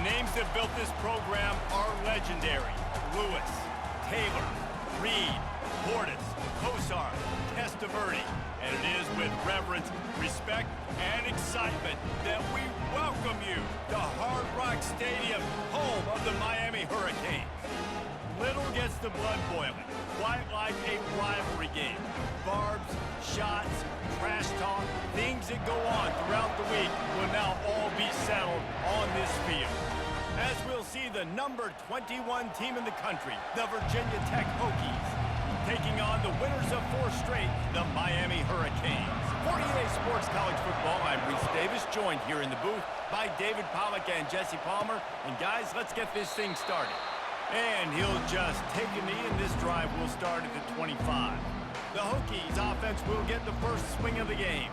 names that built this program are legendary. Lewis, Taylor, Reed, Portis, Kosar, Testaverde. And it is with reverence, respect, and excitement that we welcome you to Hard Rock Stadium, home of the Miami Hurricanes. Little gets the blood boiling, quite like a rivalry game. Barbs, shots, trash talk, things that go on throughout the week will now all be settled on this field. As we'll see the number 21 team in the country, the Virginia Tech Hokies, taking on the winners of 4 straight, the Miami Hurricanes. For EA Sports College Football, I'm Reese Davis, joined here in the booth by David Pollack and Jesse Palmer. And guys, let's get this thing started. And he'll just take a knee, and this drive will start at the 25. The Hokies offense will get the first swing of the game.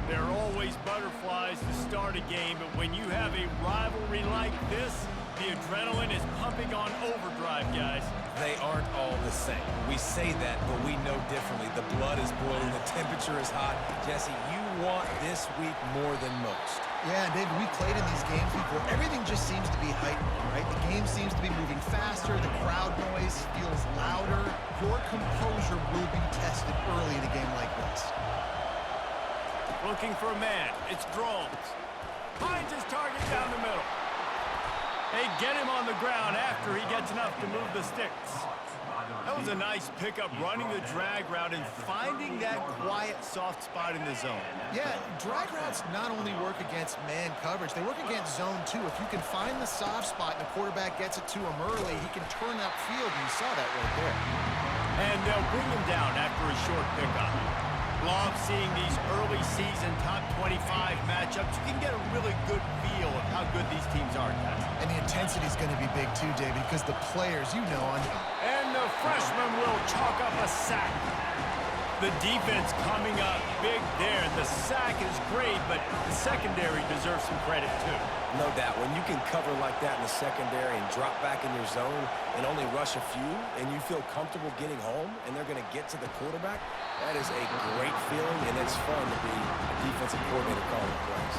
There are always butterflies to start a game, but when you have a rivalry like this, the adrenaline is pumping on overdrive, guys. They aren't all the same. We say that, but we know differently. The blood is boiling, the temperature is hot. Jesse, you want this week more than most. Yeah, David, we played in these games before. Everything just seems to be heightened, right? The game seems to be moving faster. The crowd noise feels louder. Your composure will be tested early in a game like this. Looking for a man. It's Drones. Finds his target down the middle. They get him on the ground after he gets enough to move the sticks. That was a nice pickup, running the drag route and finding that quiet, soft spot in the zone. Yeah, drag routes not only work against man coverage, they work against zone too. If you can find the soft spot and the quarterback gets it to him early, he can turn upfield, and you saw that right there. And they'll bring him down after a short pickup. Love seeing these early season top 25 matchups. You can get a really good feel of how good these teams are, guys. And the intensity is going to be big too, David, because the players, you know, and the freshman will chalk up a sack. The defense coming up big there. The sack is great, but the secondary deserves some credit too. No doubt. When you can cover like that in the secondary and drop back in your zone and only rush a few, and you feel comfortable getting home, and they're going to get to the quarterback, that is a great feeling, and it's fun to be a defensive coordinator calling plays.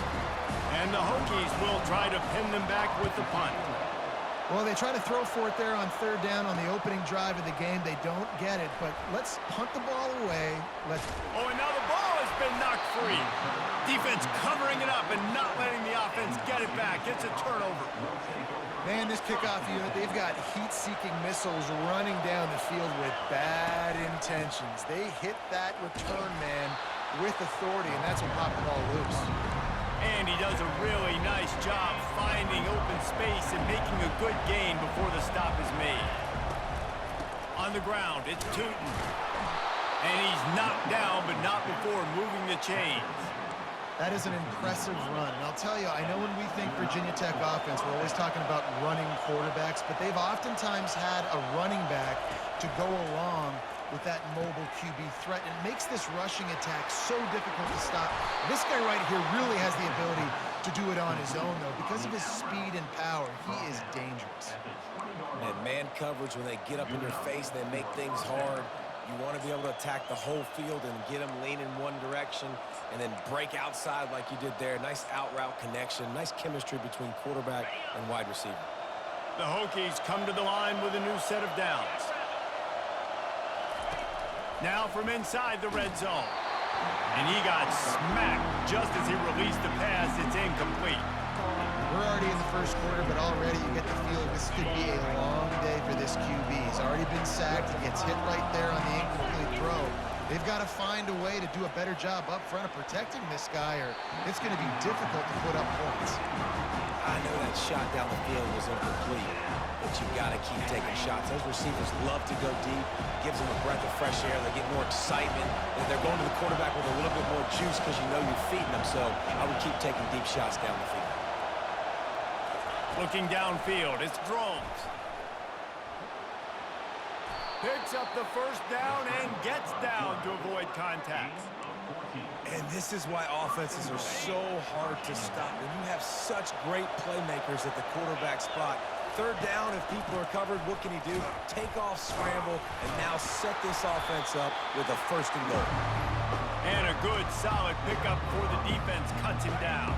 And the Hokies will try to pin them back with the punt. Well, they try to throw for it there on 3rd down on the opening drive of the game. They don't get it, but let's punt the ball away. Oh, and now the ball has been knocked free. Defense covering it up and not letting the offense get it back. It's a turnover. Man, this kickoff unit, they've got heat-seeking missiles running down the field with bad intentions. They hit that return man with authority, and that's what popped the ball loose. And he does a really nice job finding open space and making a good gain before the stop is made. On the ground, it's Tootin. And he's knocked down, but not before moving the chains. That is an impressive run. And I'll tell you, I know when we think Virginia Tech offense, we're always talking about running quarterbacks, but they've oftentimes had a running back to go along with that mobile QB threat. And it makes this rushing attack so difficult to stop. This guy right here really has the ability to do it on his own, though. Because of his speed and power, he is dangerous. And man coverage, when they get up in your face, they make things hard. You want to be able to attack the whole field and get them leaning one direction and then break outside like you did there. Nice out route connection, nice chemistry between quarterback and wide receiver. The Hokies come to the line with a new set of downs. Now from inside the red zone. And he got smacked just as he released the pass. It's incomplete. We're already in the first quarter, but already you get the feeling this could be a long day for this QB. He's already been sacked. He gets hit right there on the incomplete throw. They've got to find a way to do a better job up front of protecting this guy, or it's going to be difficult to put up points. I know that shot down the field was incomplete, but you've got to keep taking shots. Those receivers love to go deep. Gives them a breath of fresh air. They get more excitement. And they're going to the quarterback with a little bit more juice because you know you're feeding them. So I would keep taking deep shots down the field. Looking downfield, it's Drones. Picks up the first down and gets down to avoid contact. And this is why offenses are so hard to stop. When you have such great playmakers at the quarterback spot, third down, if people are covered, what can he do? Take off, scramble, and now set this offense up with a 1st and goal. And a good, solid pickup before the defense cuts him down.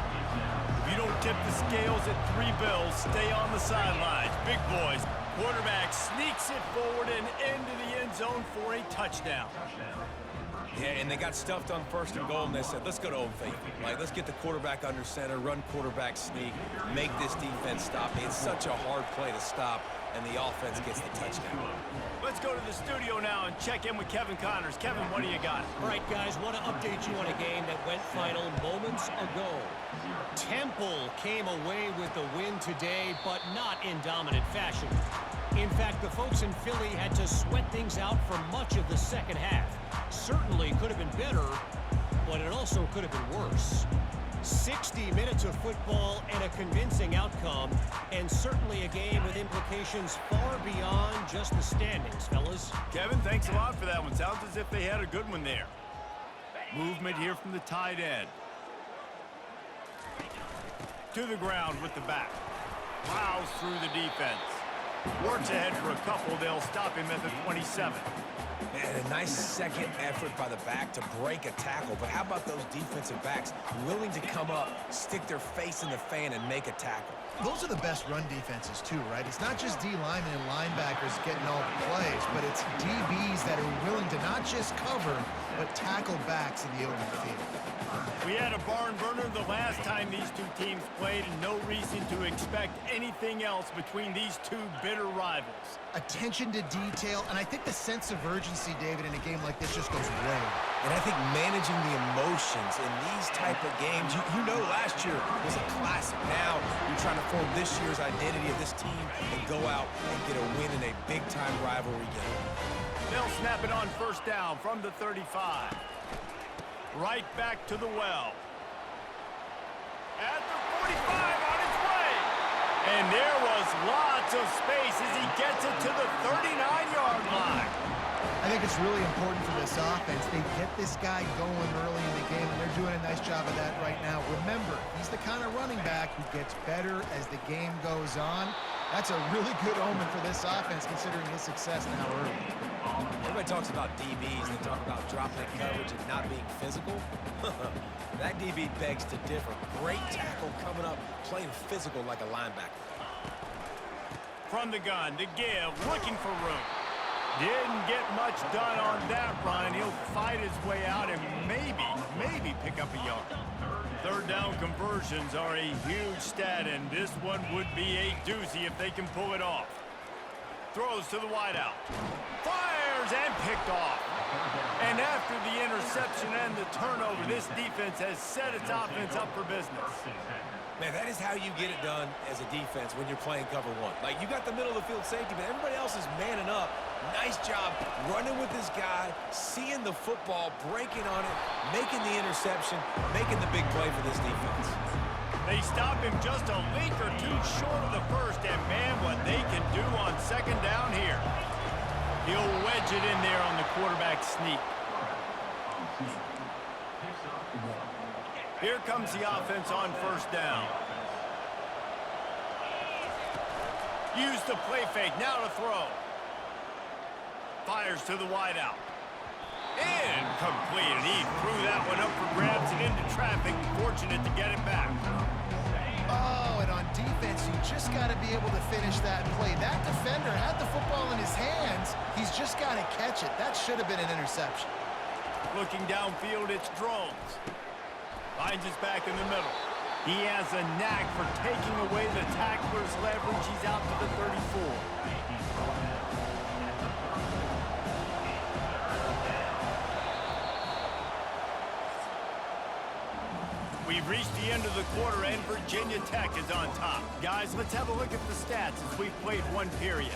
If you don't tip the scales at 3 bills, stay on the sidelines. Big boys. Quarterback sneaks it forward and into the end zone for a touchdown. Yeah, and they got stuffed on 1st and goal, and they said, let's go to Old Faithful. Like, let's get the quarterback under center, run quarterback sneak, make this defense stop. It's such a hard play to stop, and the offense gets the touchdown. Let's go to the studio now and check in with Kevin Connors. Kevin, what do you got? All right, guys, want to update you on a game that went final moments ago. Temple came away with the win today, but not in dominant fashion. In fact, the folks in Philly had to sweat things out for much of the second half. Certainly could have been better, but it also could have been worse. 60 minutes of football and a convincing outcome, and certainly a game with implications far beyond just the standings, fellas. Kevin, thanks a lot for that one. Sounds as if they had a good one there. Movement here from the tight end. To the ground with the back. Plows through the defense. Works ahead for a couple. They'll stop him at the 27. And a nice second effort by the back to break a tackle. But how about those defensive backs willing to come up, stick their face in the fan, and make a tackle? Those are the best run defenses, too, right? It's not just D linemen and linebackers getting all the plays, but it's DBs that are willing to not just cover, but tackle backs in the open field. We had a barn burner the last time these two teams played, and no reason to expect anything else between these two bitter rivals. Attention to detail, and I think the sense of urgency, David, in a game like this just goes way. And I think managing the emotions in these type of games, you know last year was a classic. Now you're trying to form this year's identity of this team and go out and get a win in a big-time rivalry game. They'll snap it on 1st down from the 35. Right back to the well. At the 45 on its way. And there was lots of space as he gets it to the 39-yard line. I think it's really important for this offense. They get this guy going early in the game, and they're doing a nice job of that right now. Remember, he's the kind of running back who gets better as the game goes on. That's a really good omen for this offense, considering his success now early. Everybody talks about DBs. They talk about dropping coverage and not being physical. That DB begs to differ. Great tackle coming up, playing physical like a linebacker. From the gun, to give, looking for room. Didn't get much done on that run. He'll fight his way out and maybe pick up a yard. 3rd down conversions are a huge stat, and this one would be a doozy if they can pull it off. Throws to the wideout. Fires and picked off. And after the interception and the turnover, this defense has set its offense up for business. Man, that is how you get it done as a defense when you're playing cover one. Like, you got the middle of the field safety, but everybody else is manning up. Nice job running with this guy, seeing the football, breaking on it, making the interception, making the big play for this defense. They stop him just a link or two short of the first, and man, what they can do on 2nd down here. He'll wedge it in there on the quarterback sneak. Here comes the offense on 1st down. Use the play fake, now to throw. Fires to the wideout. Incomplete, and he threw that one up for grabs and into traffic. Fortunate to get it back. Oh, and on defense, you just got to be able to finish that play. That defender had the football in his hands. He's just got to catch it. That should have been an interception. Looking downfield, it's Drones. Finds his back in the middle. He has a knack for taking away the tackler's leverage. He's out to the 34. We've reached the end of the quarter, and Virginia Tech is on top. Guys, let's have a look at the stats as we've played one period.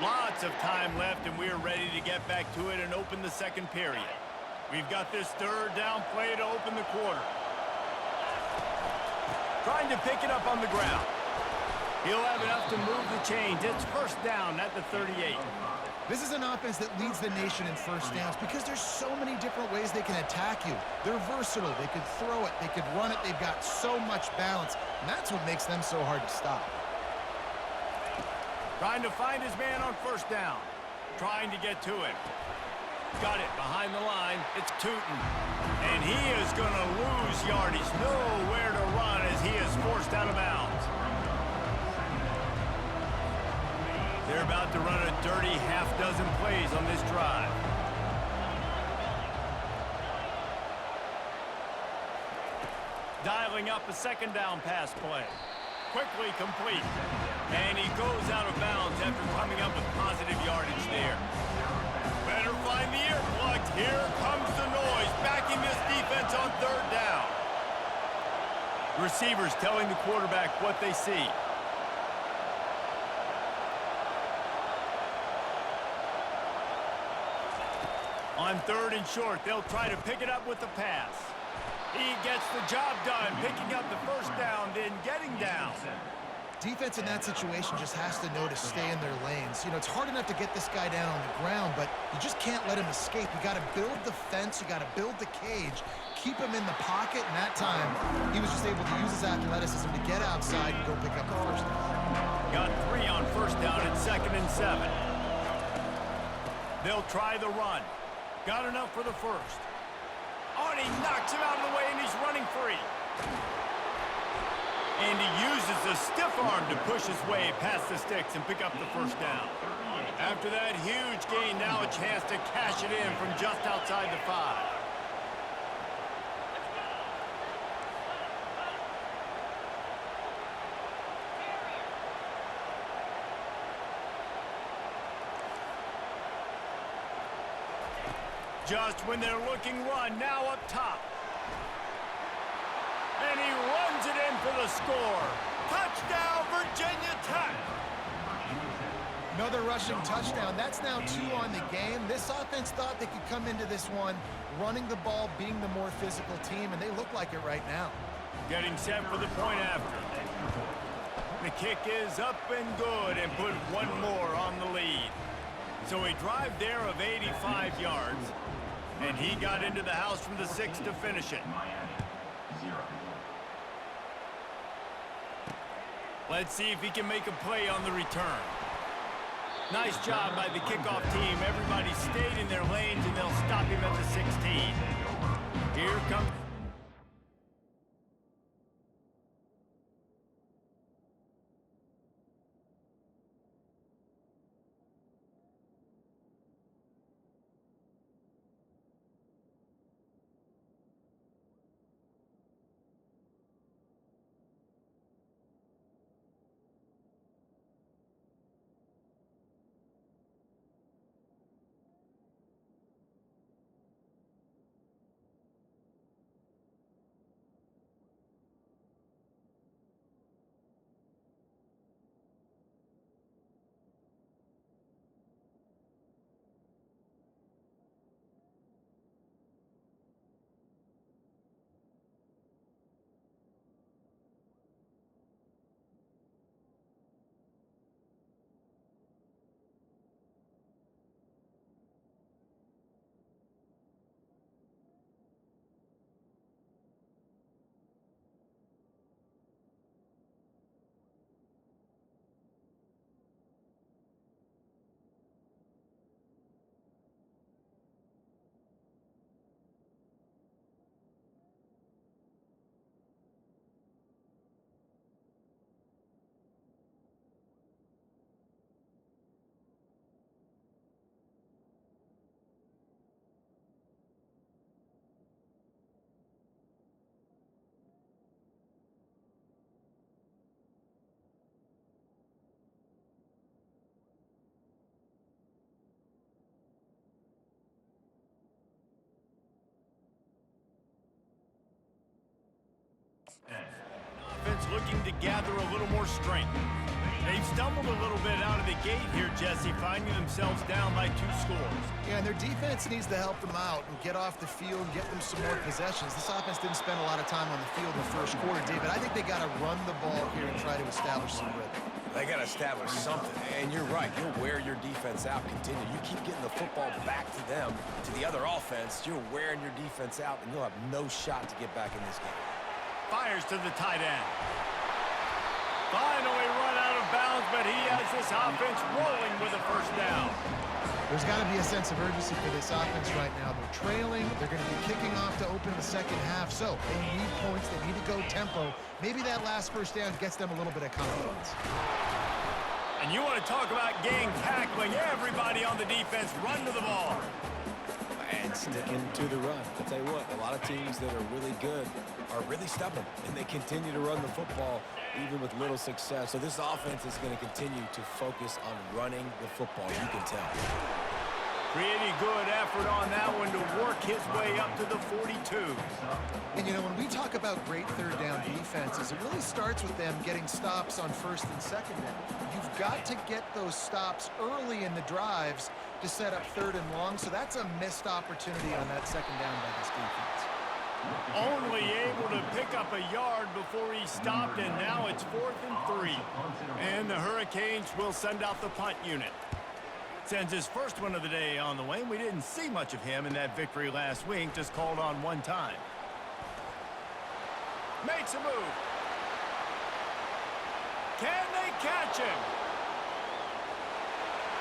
Lots of time left, and we're ready to get back to it and open the 2nd period. We've got this 3rd down play to open the quarter. Trying to pick it up on the ground. He'll have enough to move the chains. It's 1st down at the 38. This is an offense that leads the nation in first downs because there's so many different ways they can attack you. They're versatile. They could throw it. They could run it. They've got so much balance, and that's what makes them so hard to stop. Trying to find his man on first down. Trying to get to him. Got it behind the line. It's Tootin. And he is going to lose yardage. Nowhere to run as he is forced out of bounds. They're about to run a dirty half-dozen plays on this drive. Dialing up a second down pass play. Quickly complete. And he goes out of bounds after coming up with positive yardage there. Better find the earplugs. Here comes the noise, backing this defense on third down. Receivers telling the quarterback what they see. On third and short, they'll try to pick it up with the pass. He gets the job done, picking up the first down, then getting down. Defense in that situation just has to know to stay in their lanes. You know, it's hard enough to get this guy down on the ground, but you just can't let him escape. You got to build the fence. You got to build the cage. Keep him in the pocket, and that time, he was just able to use his athleticism to get outside and go pick up the first down. Got 3 on first down and 2nd and 7. They'll try the run. Got enough for the first. Oh, and he knocks him out of the way, and he's running free. And he uses the stiff arm to push his way past the sticks and pick up the first down. After that huge gain, now a chance to cash it in from just outside the 5. Just when they're looking run, now up top. And he runs it in for the score. Touchdown, Virginia Tech. Another rushing touchdown. That's now 2 on the game. This offense thought they could come into this one running the ball, being the more physical team, and they look like it right now. Getting set for the point after. The kick is up and good and put one more on the lead. So a drive there of 85 yards. And he got into the house from the 6 to finish it. Let's see if he can make a play on the return. Nice job by the kickoff team. Everybody stayed in their lanes, and they'll stop him at the 16. Here comes... Offense looking to gather a little more strength. They've stumbled a little bit out of the gate here, Jesse, finding themselves down by 2 scores. Yeah, and their defense needs to help them out and get off the field and get them some more possessions. This offense didn't spend a lot of time on the field in the first quarter, David. I think they got to run the ball here and try to establish some rhythm. They got to establish something. And you're right. You'll wear your defense out, continue. You keep getting the football back to them, to the other offense, you're wearing your defense out, and you'll have no shot to get back in this game. Fires to the tight end. Finally run out of bounds, but he has this offense rolling with a first down. There's got to be a sense of urgency for this offense right now. They're trailing. They're going to be kicking off to open the second half. So they need points. They need to go tempo. Maybe that last first down gets them a little bit of confidence. And you want to talk about gang tackling. Everybody on the defense run to the ball. And sticking to the run. I'll tell you what, a lot of teams that are really good are really stubborn, and they continue to run the football even with little success. So this offense is going to continue to focus on running the football, you can tell. Pretty good effort on that one to work his way up to the 42. And, you know, when we talk about great third down defenses, it really starts with them getting stops on first and second down. You've got to get those stops early in the drives to set up third and long, so that's a missed opportunity on that second down by this defense. Only able to pick up a yard before he stopped, and now it's 4th and 3. And the Hurricanes will send out the punt unit. Sends his first one of the day on the way. We didn't see much of him in that victory last week, just called on one time. Makes a move. Can they catch him?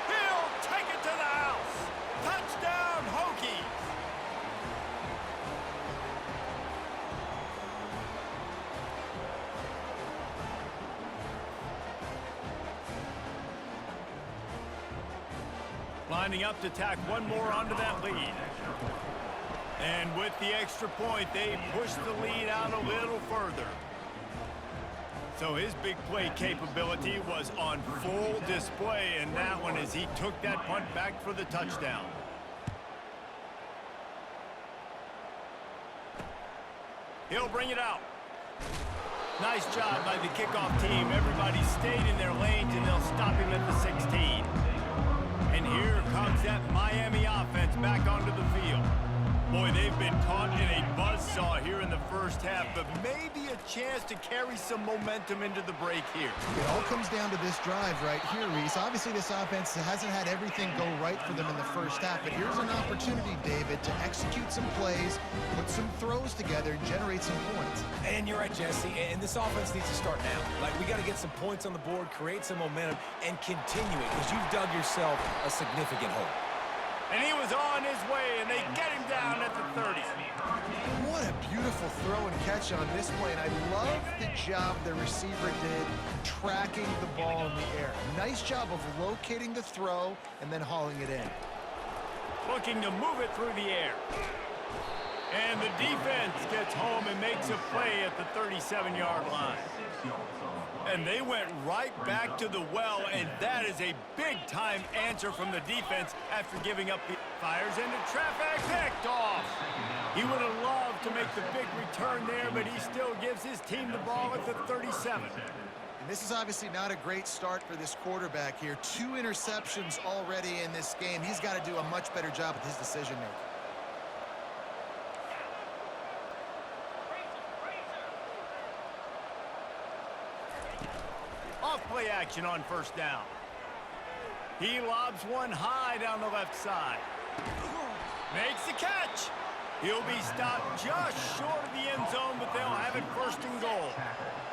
He'll take it to the house. Touchdown, Hokies. Lining up to tack one more onto that lead. And with the extra point, they push the lead out a little further. So his big play capability was on full display in that one as he took that punt back for the touchdown. He'll bring it out. Nice job by the kickoff team. Everybody stayed in their lanes, and they'll stop him at the 16. And here comes that Miami offense back onto the field. Boy, they've been caught in a buzzsaw here in the first half, but maybe a chance to carry some momentum into the break here. It all comes down to this drive right here, Reese. Obviously, this offense hasn't had everything go right for them in the first half, but here's an opportunity, David, to execute some plays, put some throws together, and generate some points. And you're right, Jesse, and this offense needs to start now. Like, we got to get some points on the board, create some momentum, and continue it, because you've dug yourself a significant hole. And he was on his way, and they get him down at the 30. What a beautiful throw and catch on this play, and I love the job the receiver did tracking the ball in the air. Nice job of locating the throw and then hauling it in. Looking to move it through the air. And the defense gets home and makes a play at the 37-yard line. And they went right back to the well, and that is a big-time answer from the defense after giving up the fires into traffic. Picked off. He would have loved to make the big return there, but he still gives his team the ball at the 37. And this is obviously not a great start for this quarterback here. 2 interceptions already in this game. He's got to do a much better job with his decision-making. Off-play action on first down. He lobs one high down the left side. Makes the catch. He'll be stopped just short of the end zone, but they'll have it 1st and goal.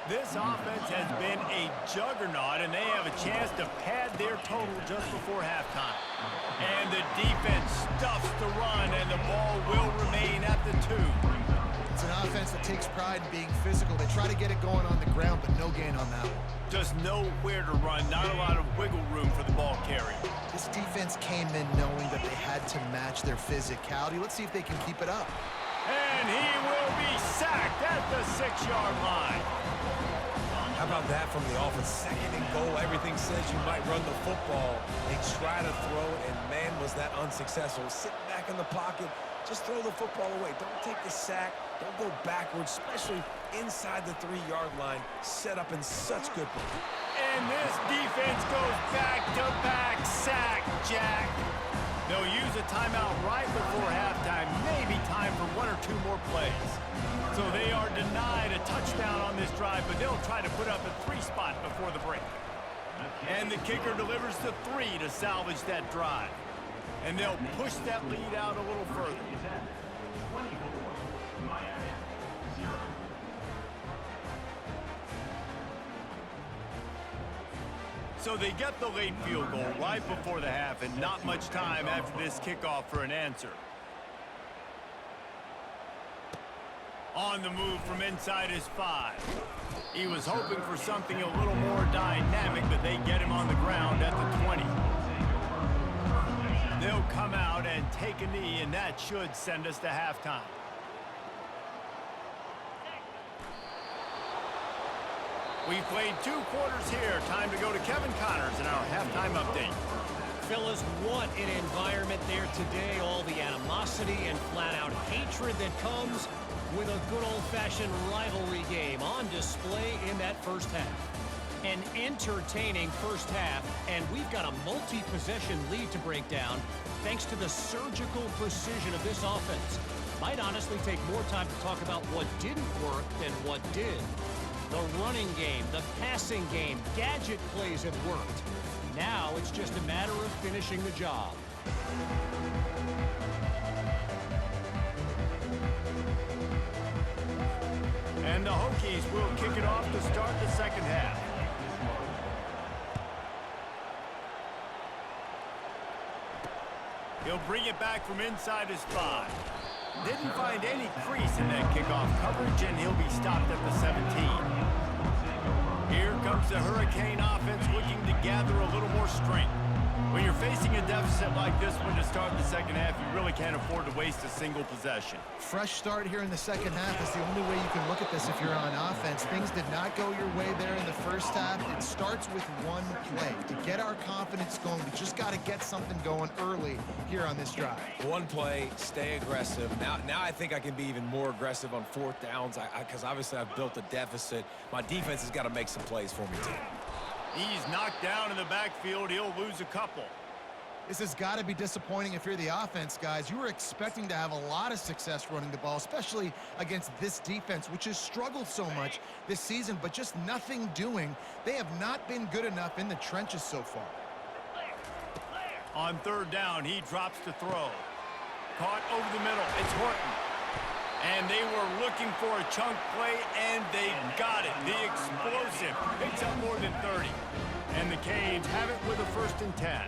This offense has been a juggernaut, and they have a chance to pad their total just before halftime. And the defense stuffs the run, and the ball will remain at the 2. It's an offense that takes pride in being physical. They try to get it going on the ground, but no gain on that one. Just nowhere to run, not a lot of wiggle room for the ball carrier. This defense came in knowing that they had to match their physicality. Let's see if they can keep it up. And he will be sacked at the 6-yard line. How about that from the offense? 2nd and goal. Everything says you might run the football. They try to throw it, and man, was that unsuccessful. Sit back in the pocket. Just throw the football away. Don't take the sack. Don't go backwards, especially inside the 3-yard line. Set up in such good play. And this defense goes back-to-back sack, Jack. They'll use a timeout right before halftime. Maybe time for 1 or 2 more plays. So they are denied a touchdown on this drive, but they'll try to put up a 3 spot before the break. And the kicker delivers the 3 to salvage that drive. And they'll push that lead out a little further. So they get the late field goal right before the half, and not much time after this kickoff for an answer. On the move from inside his 5. He was hoping for something a little more dynamic, but they get him on the ground at the 20. They'll come out and take a knee, and that should send us to halftime. We've played 2 quarters here. Time to go to Kevin Connors in our halftime update. Fellas, what an environment there today. All the animosity and flat-out hatred that comes with a good old-fashioned rivalry game on display in that first half. An entertaining first half, and we've got a multi-possession lead to break down thanks to the surgical precision of this offense. Might honestly take more time to talk about what didn't work than what did. The running game, the passing game, gadget plays have worked. Now it's just a matter of finishing the job. And the Hokies will kick it off to start the second half. He'll bring it back from inside his 5. Didn't find any crease in that kickoff coverage, and he'll be stopped at the 17. Here comes the Hurricane offense looking to gather a little more strength. When you're facing a deficit like this one to start the second half, you really can't afford to waste a single possession. Fresh start here in the second half is the only way you can look at this if you're on offense. Things did not go your way there in the first half. It starts with one play. To get our confidence going, we just got to get something going early here on this drive. One play, stay aggressive. Now I think I can be even more aggressive on 4th downs because obviously I've built a deficit. My defense has got to make some plays for me, too. He's knocked down in the backfield. He'll lose a couple. This has got to be disappointing if you're the offense, guys. You were expecting to have a lot of success running the ball, especially against this defense, which has struggled so much this season, but just nothing doing. They have not been good enough in the trenches so far. On 3rd down, he drops to throw. Caught over the middle. It's Horton. And they were looking for a chunk play, and they got it. The explosive picks up more than 30. And the Canes have it with a 1st and 10.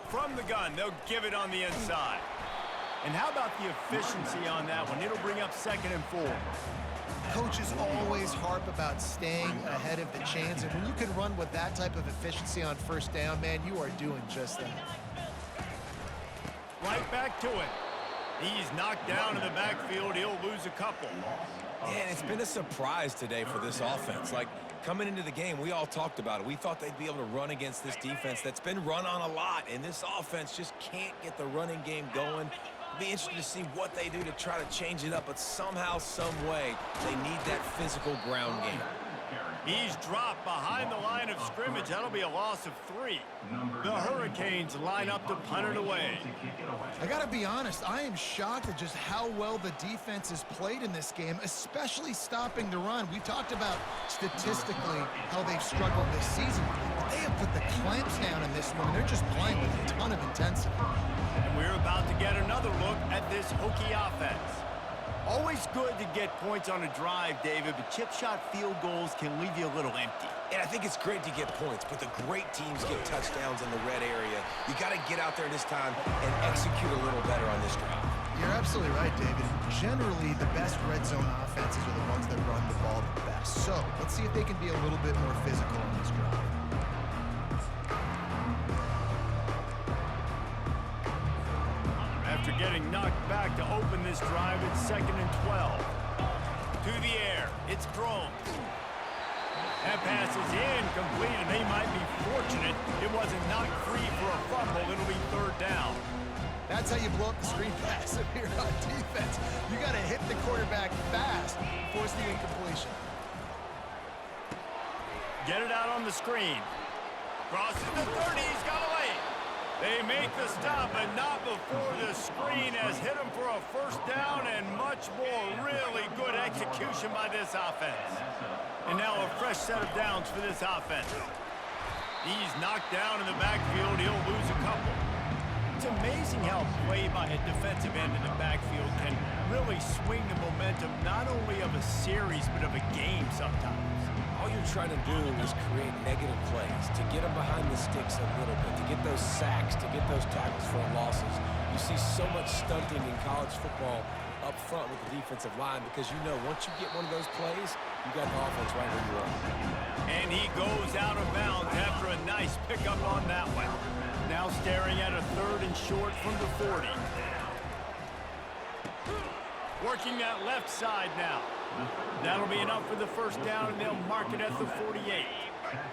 From the gun, they'll give it on the inside. And how about the efficiency on that one? It'll bring up 2nd and 4. Coaches always harp about staying ahead of the chains, and when you can run with that type of efficiency on 1st down, man, you are doing just that. Right back to it. He's knocked down in the backfield. He'll lose a couple. Man, it's been a surprise today for this offense. Like, coming into the game, we all talked about it. We thought they'd be able to run against this defense that's been run on a lot, and this offense just can't get the running game going. It'll be interesting to see what they do to try to change it up, but somehow, some way, they need that physical ground game. He's dropped behind the line of scrimmage. That'll be a loss of 3. The Hurricanes line up to punt it away. I got to be honest, I am shocked at just how well the defense has played in this game, especially stopping the run. We talked about statistically how they've struggled this season, but they have put the clamps down in this one. They're just playing with a ton of intensity. And we're about to get another look at this Hokie offense. Always good to get points on a drive, David, but chip shot field goals can leave you a little empty. And I think it's great to get points, but the great teams get touchdowns in the red area. You got to get out there this time and execute a little better on this drive. You're absolutely right, David. Generally, the best red zone offenses are the ones that run the ball the best. So let's see if they can be a little bit more physical on this drive. After getting knocked back to open this drive, it's 2nd and 12. To the air, it's Groves. That pass is incomplete, and they might be fortunate it wasn't knocked free for a fumble. It'll be 3rd down. That's how you blow up the screen pass if you're on defense. You got to hit the quarterback fast and force the incompletion. Get it out on the screen. Crosses the 30, he's got away. They make the stop, but not before the screen has hit him for a 1st down, and much more really good execution by this offense. And now a fresh set of downs for this offense. He's knocked down in the backfield. He'll lose a couple. It's amazing how play by a defensive end in the backfield can really swing the momentum not only of a series but of a game sometimes. All you're trying to do is create negative plays, to get them behind the sticks a little bit, to get those sacks, to get those tackles for losses. You see so much stunting in college football up front with the defensive line because you know once you get one of those plays, you got the offense right where you are. And he goes out of bounds after a nice pickup on that one. Now staring at a 3rd and short from the 40. Working that left side now. That'll be enough for the first down, and they'll mark it at the 48.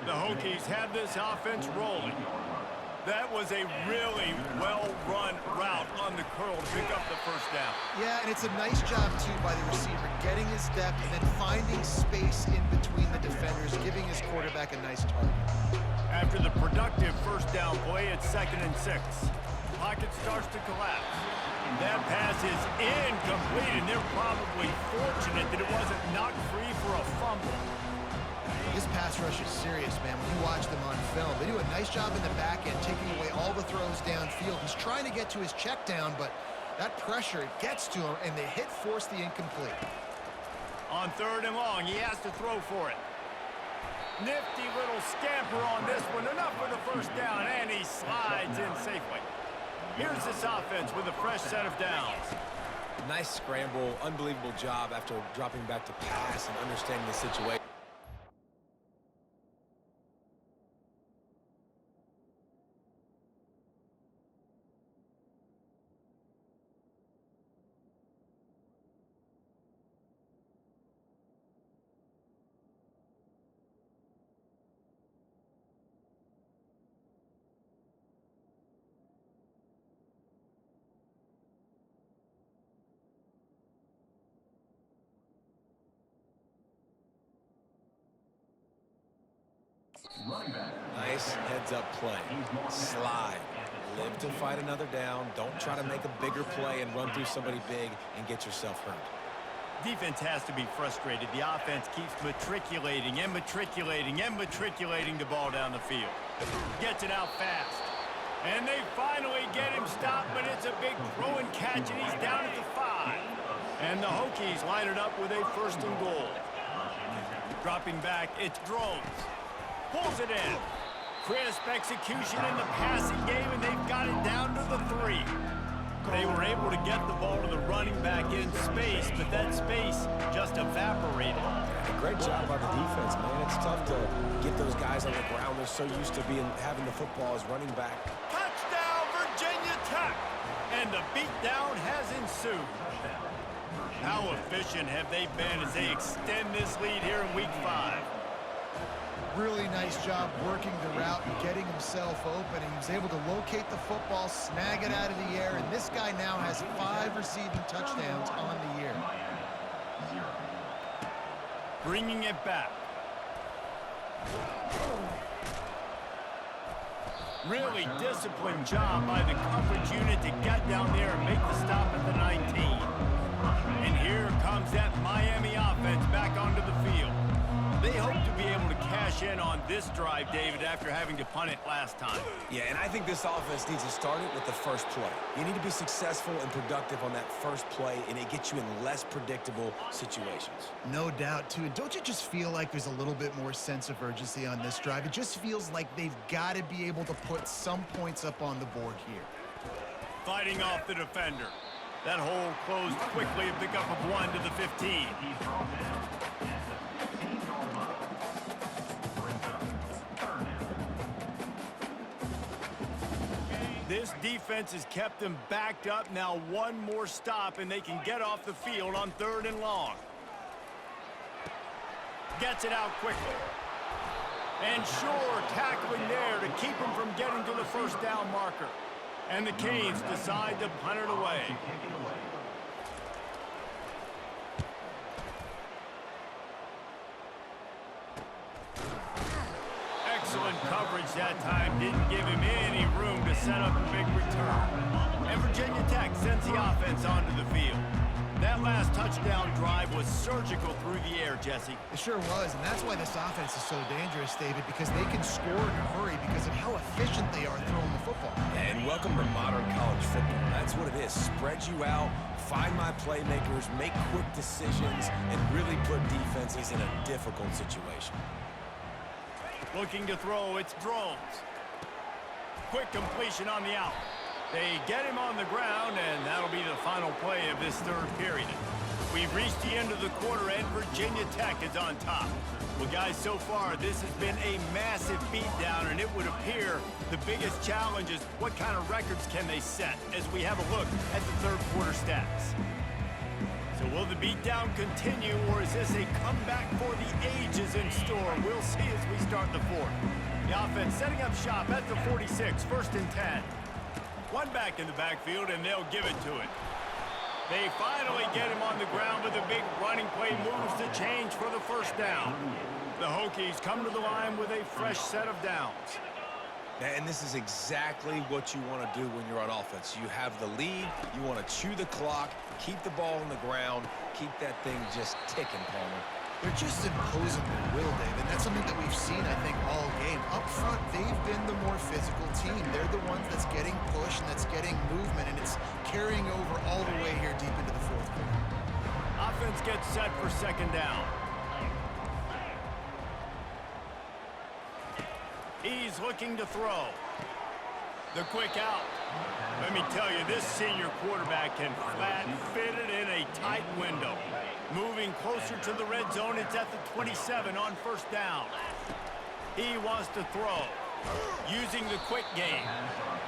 The Hokies have this offense rolling. That was a really well-run route on the curl to pick up the first down. Yeah, and it's a nice job, too, by the receiver, getting his depth and then finding space in between the defenders, giving his quarterback a nice target. After the productive first down play, it's 2nd and 6. Pocket starts to collapse. That pass is incomplete, and they're probably fortunate that it wasn't knocked free for a fumble. This pass rush is serious, man. When you watch them on film, they do a nice job in the back end, taking away all the throws downfield. He's trying to get to his check down, but that pressure, it gets to him, and the hit forced the incomplete. On 3rd and long, he has to throw for it. Nifty little scamper on this one. Enough for the first down, and he slides in safely. Here's this offense with a fresh set of downs. Nice scramble, unbelievable job after dropping back to pass and understanding the situation. Nice heads-up play. Slide. Live to fight another down. Don't try to make a bigger play and run through somebody big and get yourself hurt. Defense has to be frustrated. The offense keeps matriculating and matriculating and matriculating the ball down the field. Gets it out fast. And they finally get him stopped, but it's a big throw and catch, and he's down at the 5. And the Hokies line it up with a 1st and goal. Dropping back, it's Drones. Pulls it in. Crisp execution in the passing game, and they've got it down to the 3. They were able to get the ball to the running back in space, but that space just evaporated. Great job by the defense, man. It's tough to get those guys on the ground. They're so used to having the football as running back. Touchdown, Virginia Tech! And the beatdown has ensued. How efficient have they been as they extend this lead here in Week 5? Really nice job working the route and getting himself open. And he was able to locate the football, snag it out of the air, and this guy now has 5 receiving touchdowns on the year. Bringing it back. Really disciplined job by the coverage unit to get down there and make the stop at the 19. And here comes that Miami offense back onto the field. They hope to be able to cash in on this drive, David, after having to punt it last time. Yeah, and I think this offense needs to start it with the first play. You need to be successful and productive on that first play, and it gets you in less predictable situations. No doubt, too. And don't you just feel like there's a little bit more sense of urgency on this drive? It just feels like they've got to be able to put some points up on the board here. Fighting off the defender. That hole closed quickly, a pickup of 1 to the 15. This defense has kept them backed up. Now one more stop, and they can get off the field on 3rd and long. Gets it out quickly. And sure, tackling there to keep him from getting to the first down marker. And the Canes decide to punt it away. Excellent coverage that time. Didn't give him any room to set up a big return. And Virginia Tech sends the offense onto the field. That last touchdown drive was surgical through the air, Jesse. It sure was, and that's why this offense is so dangerous, David, because they can score in a hurry because of how efficient they are throwing the football. And welcome to modern college football. That's what it is. Spread you out, find my playmakers, make quick decisions, and really put defenses in a difficult situation. Looking to throw, it's Drones. Quick completion on the out. They get him on the ground, and that'll be the final play of this third period. We've reached the end of the quarter, and Virginia Tech is on top. Well, guys, so far, this has been a massive beatdown, and it would appear the biggest challenge is what kind of records can they set as we have a look at the third quarter stats. So will the beatdown continue, or is this a comeback for the ages in store? We'll see as we start the fourth. The offense setting up shop at the 46, 1st and 10. One back in the backfield, and they'll give it to it. They finally get him on the ground with a big running play, moves the change for the first down. The Hokies come to the line with a fresh set of downs. And this is exactly what you want to do when you're on offense. You have the lead, you want to chew the clock, keep the ball on the ground, keep that thing just ticking, Palmer. They're just imposing their will, Dave, and that's something that we've seen, I think, all game. Up front, they've been the more physical team. They're the ones that's getting push and that's getting movement, and it's carrying over all the way here deep into the fourth quarter. Offense gets set for second down. He's looking to throw. The quick out. Let me tell you, this senior quarterback can flat fit it in a tight window. Moving closer to the red zone, it's at the 27 on first down. He wants to throw, using the quick game.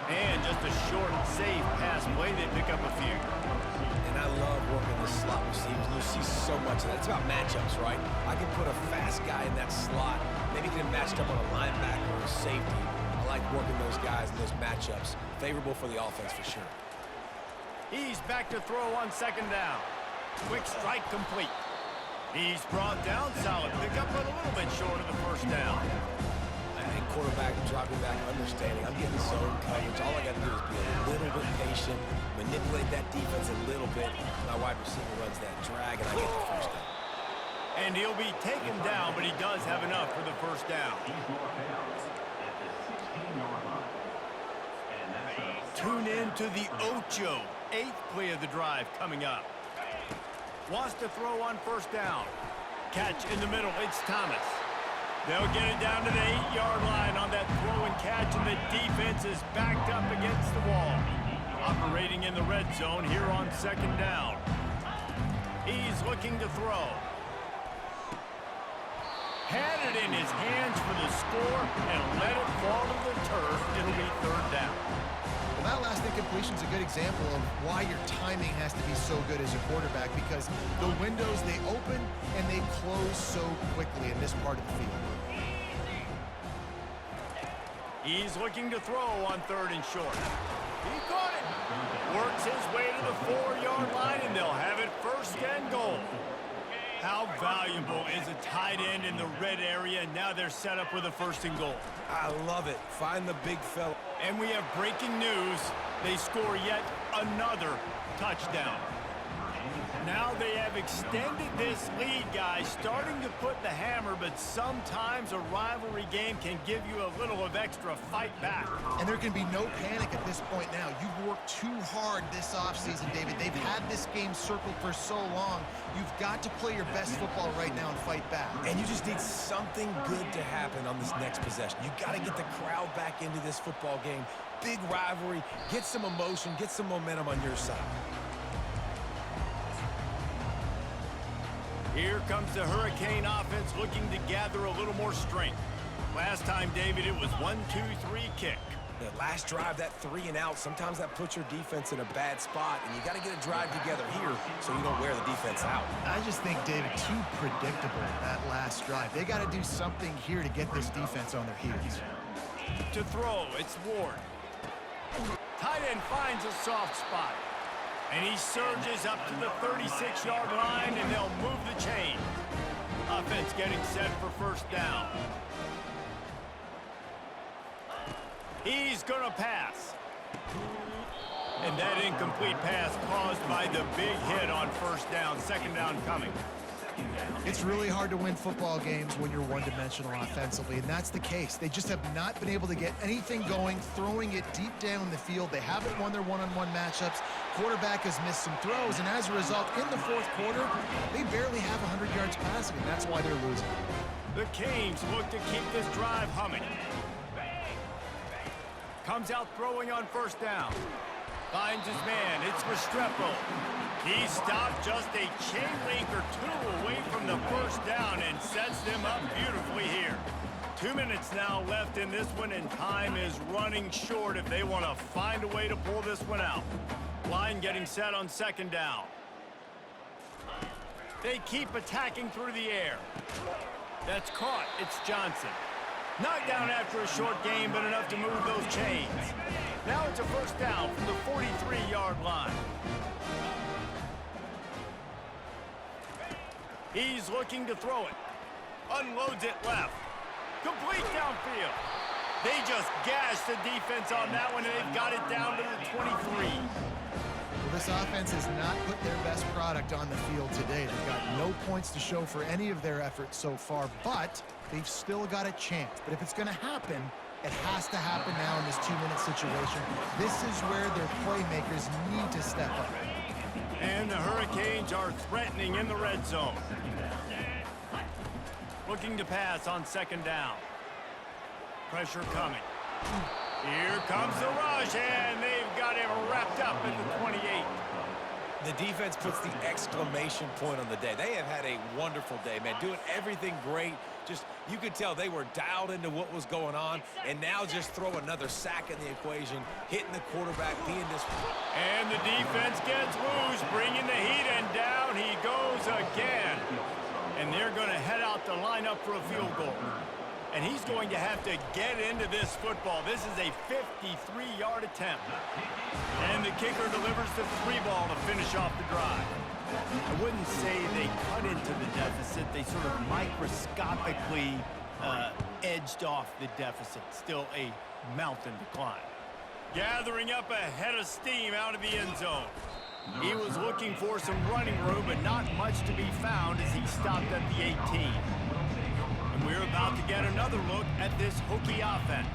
And just a short, safe pass play, they pick up a few. And I love working the slot receivers. You see so much of that. It's about matchups, right? I can put a fast guy in that slot. Maybe get him matched up on a linebacker or a safety. I like working those guys in those matchups. Favorable for the offense for sure. He's back to throw on second down. Quick strike complete. He's brought down, solid pickup, but a little bit short of the first down. And quarterback dropping back, understanding. I'm getting zone coverage. All I got to do is be a little bit patient, manipulate that defense a little bit. My wide receiver runs that drag, and I get the first down. And he'll be taken down, but he does have enough for the first down. Tune in to the Ocho, 8th play of the drive coming up. Wants to throw on first down. Catch in the middle, it's Thomas. They'll get it down to the 8-yard line on that throw and catch, and the defense is backed up against the wall. Operating in the red zone here on second down. He's looking to throw. Had it in his hands for the score and let it fall to the turf. It'll be third down. Well, that last incompletion is a good example of why your timing has to be so good as a quarterback, because the windows, they open and they close so quickly in this part of the field. He's looking to throw on third and short. He caught it. Works his way to the 4-yard line, and they'll have it first and goal. How valuable is a tight end in the red area, and now they're set up with a first and goal. I love it. Find the big fella. And we have breaking news. They score yet another touchdown. Now they have extended this lead, guys, starting to put the hammer, but sometimes a rivalry game can give you a little of extra fight back. And there can be no panic at this point now. You've worked too hard this offseason, David. They've had this game circled for so long. You've got to play your best football right now and fight back. And you just need something good to happen on this next possession. You got to get the crowd back into this football game. Big rivalry. Get some emotion. Get some momentum on your side. Here comes the Hurricane offense looking to gather a little more strength. Last time, David, it was 1-2-3 kick. The last drive, that 3 and out, sometimes that puts your defense in a bad spot, and you got to get a drive together here so you don't wear the defense out. I just think, David, too predictable, that last drive. They got to do something here to get this defense on their heels. To throw, it's Ward. Tight end finds a soft spot. And he surges up to the 36-yard line, and they'll move the chain. Offense getting set for first down. He's going to pass. And that incomplete pass caused by the big hit on first down, second down coming. It's really hard to win football games when you're one-dimensional offensively, and that's the case. They just have not been able to get anything going, throwing it deep down the field. They haven't won their one-on-one matchups. Quarterback has missed some throws, and as a result, in the fourth quarter, they barely have 100 yards passing, and that's why they're losing. The Canes look to keep this drive humming. Comes out throwing on first down. Finds his man. It's Restrepo. He stopped just a chain link or two away from the first down and sets them up beautifully here. 2 minutes now left in this one, and time is running short if they want to find a way to pull this one out. Line getting set on second down. They keep attacking through the air. That's caught. It's Johnson. Knocked down after a short game, but enough to move those chains. Now it's a first down from the 43-yard line. He's looking to throw it. Unloads it left. Complete downfield. They just gashed the defense on that one, and they've got it down to the 23. Well, this offense has not put their best product on the field today. They've got no points to show for any of their efforts so far, but they've still got a chance. But if it's going to happen, it has to happen now in this 2-minute situation. This is where their playmakers need to step up. And the Hurricanes are threatening in the red zone. Looking to pass on second down. Pressure coming. Here comes the rush, and they've got him wrapped up at the 28. The defense puts the exclamation point on the day. They have had a wonderful day, man, doing everything great. Just, you could tell they were dialed into what was going on, and now just throw another sack in the equation, hitting the quarterback, being this. And the defense gets loose, bringing the heat, and down he goes again. And they're going to head out the lineup for a field goal. And he's going to have to get into this football. This is a 53-yard attempt. And the kicker delivers the 3-ball to finish off the drive. I wouldn't say they cut into the deficit. They sort of microscopically edged off the deficit. Still a mountain to climb. Gathering up a head of steam out of the end zone. He was looking for some running room, but not much to be found as he stopped at the 18. And we're about to get another look at this Hokie offense.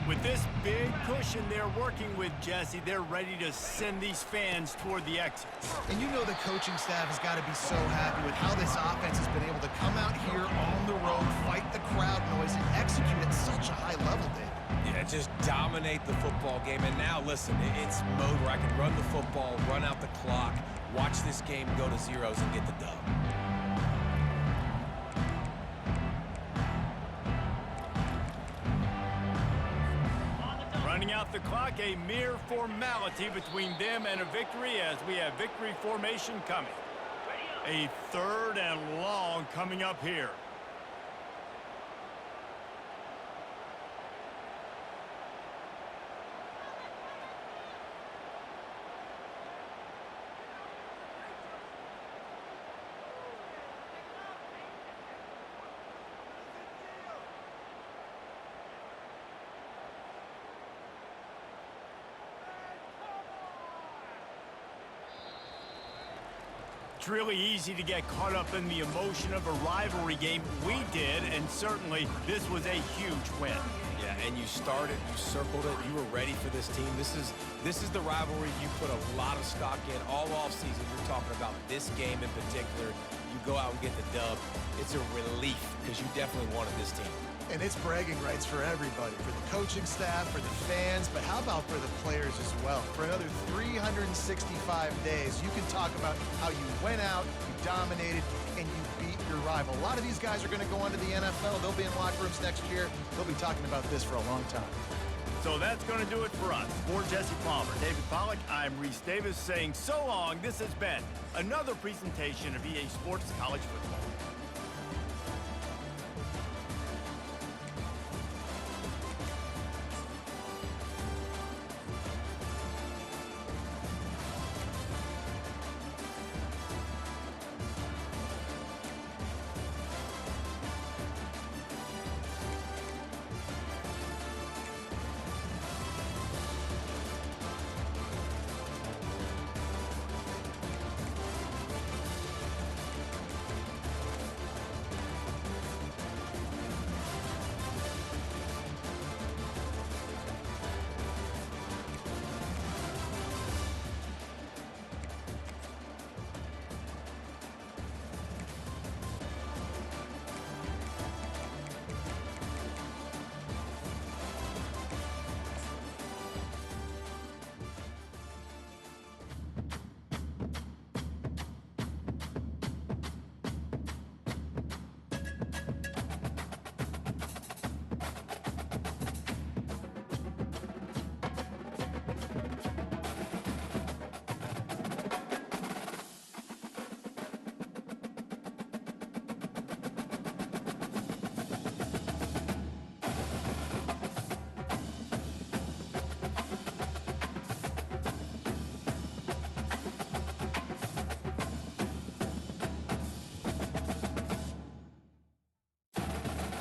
With this big cushion they're working with, Jesse, they're ready to send these fans toward the exits. And you know the coaching staff has got to be so happy with how this offense has been able to come out here on the road, fight the crowd noise, and execute at such a high level, Dave. Yeah, just dominate the football game. And now, listen, it's mode where I can run the football, run out the clock, watch this game go to zeros and get the dub. Running out the clock, a mere formality between them and a victory as we have victory formation coming. A third and long coming up here. It's really easy to get caught up in the emotion of a rivalry game. We did, and certainly this was a huge win. Yeah, and you started, you circled it, you were ready for this team. This is the rivalry you put a lot of stock in all offseason. You're talking about this game in particular. You go out and get the dub. It's a relief because you definitely wanted this team. And it's bragging rights for everybody, for the coaching staff, for the fans, but how about for the players as well? For another 365 days, you can talk about how you went out, you dominated, and you beat your rival. A lot of these guys are going to go on to the NFL. They'll be in locker rooms next year. They'll be talking about this for a long time. So that's going to do it for us. For Jesse Palmer, David Pollack, I'm Reese Davis saying so long. This has been another presentation of EA Sports College Football.